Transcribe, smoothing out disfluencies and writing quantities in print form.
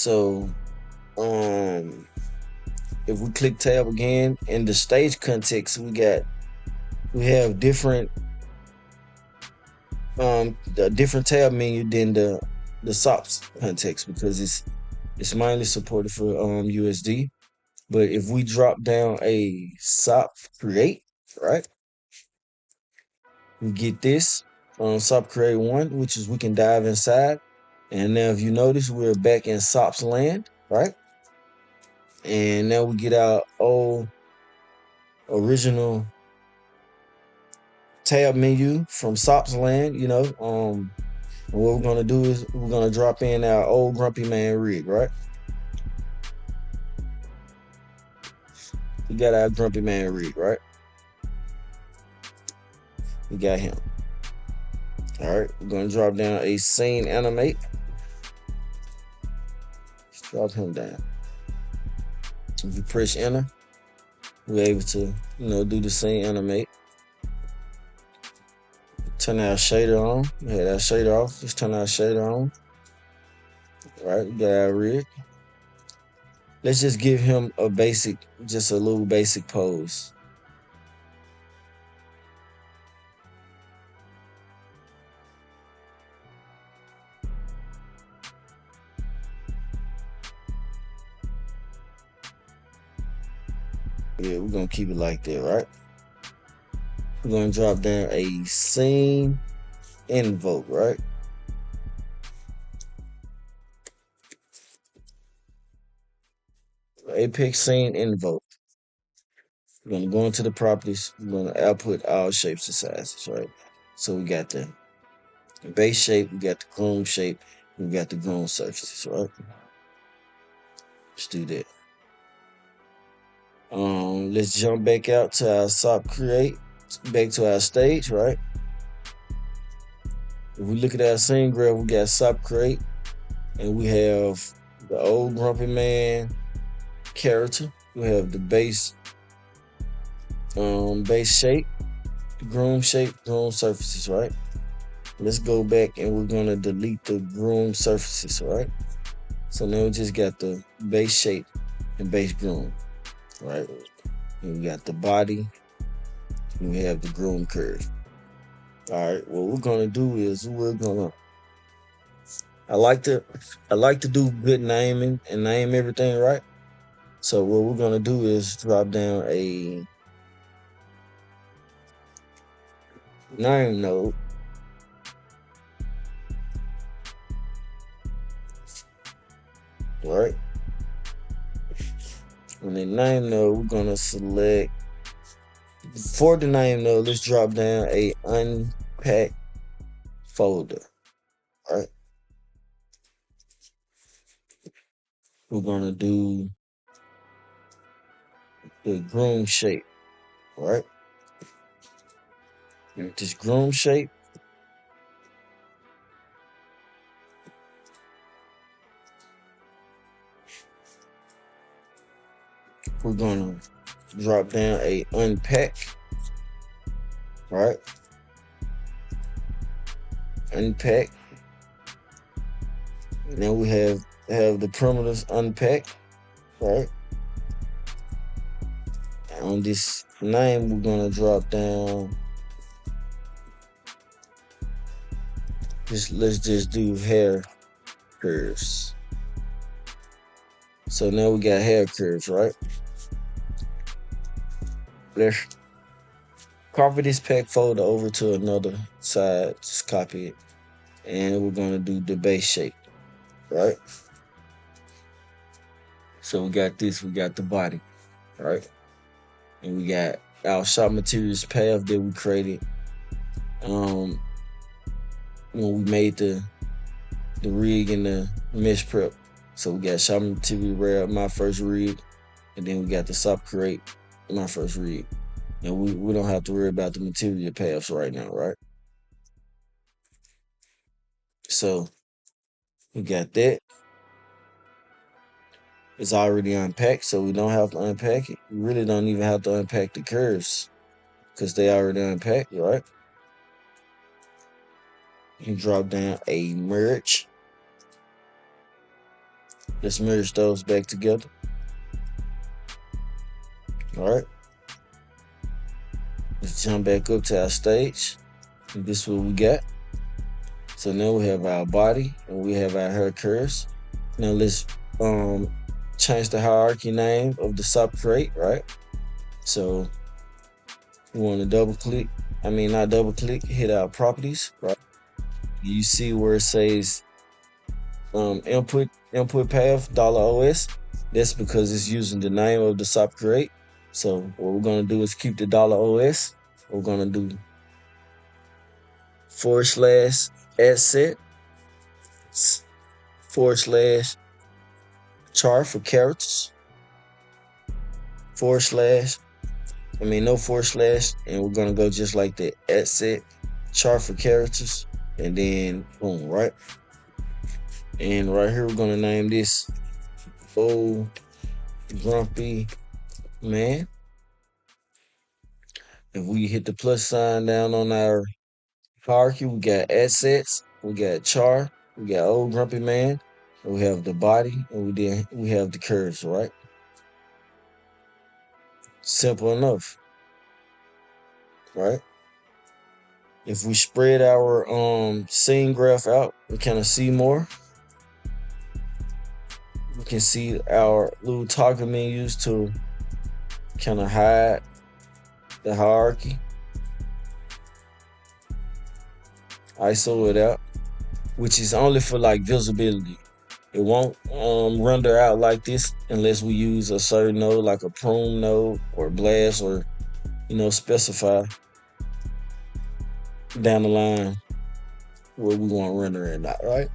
So if we click tab again in the stage context, we have a different tab menu than the SOPs context, because it's mainly supported for USD. But if we drop down a SOP create, right, we get this SOP create 1, which is we can dive inside. And now if you notice, we're back in SOPs land, right? And now we get our old original tab menu from SOPs land, what we're gonna do is we're gonna drop in our old Grumpy Man rig, right? We got our Grumpy Man rig, right? We got him. All right, we're gonna drop down a scene animate. Let's drop him down. If you press enter, we're able to, do the scene animate. Turn our shader on. We had our shader off. Just turn our shader on. All right, we got our rig. Let's just give him a little basic pose. Yeah, we're gonna keep it like that, right? We're gonna drop down a scene invoke, right? Apex scene invoke. We're gonna go into the properties. We're gonna output all shapes and sizes, right? So we got the base shape, we got the groom shape, we got the groom surfaces, right? Let's do that. Let's jump back out to our SOP create, back to our stage, right? If we look at our scene graph, we got SOP create, and we have the old Grumpy Man character. We have the base shape, the groom shape, groom surfaces, right? Let's go back and we're gonna delete the groom surfaces, right? So now we just got the base shape and base groom, right? And we got the body, and we have the groom curve. All right, what we're gonna do is I like to do good naming and name everything right. So what we're gonna do is drop down a name node. Right? And the name node, we're gonna select for the name node. Let's drop down a unpack folder. Right? We're gonna do the groom shape. Right? And this groom shape, we're gonna drop down a unpack. Right? Unpack. Now we have the parameters unpack, right? And on this name, we're gonna drop down. Let's just do hair curves. So now we got hair curves, right? Let's copy this pack folder over to another side. Just copy it, and we're gonna do the base shape, right? So we got this. We got the body, right? And we got our shop materials path that we created when we made the rig and the mesh prep. So we got shop material wrap, my first rig, and then we got the SOP create, my first rig. And we don't have to worry about the material paths right now, right? So we got that. It's already unpacked, so we don't have to unpack it. We really don't even have to unpack the curves because they already unpacked, right? You can drop down a merge. Let's merge those back together. All right. Let's jump back up to our stage. And this is what we got. So now we have our body and we have our hair curves. Now let's change the hierarchy name of the sub crate, right? So we want to not double click, hit our properties, right? You see where it says input path $OS. That's because it's using the name of the sub crate. So what we're gonna do is keep the $OS. We're gonna do /asset /char for characters no forward slash, and we're gonna go just like the asset char for characters, and then boom, right? And right here we're gonna name this old grumpy man. If we hit the plus sign down on our hierarchy, we got assets, we got char, we got old grumpy man, and we have the body, and we have the curves, right? Simple enough, right? If we spread our scene graph out, we kind of see more. We can see our little toggle menus to kind of hide the hierarchy. ISO it out, which is only for like visibility. It won't render out like this unless we use a certain node like a prune node or blast, or specify down the line where we want to render it out, right?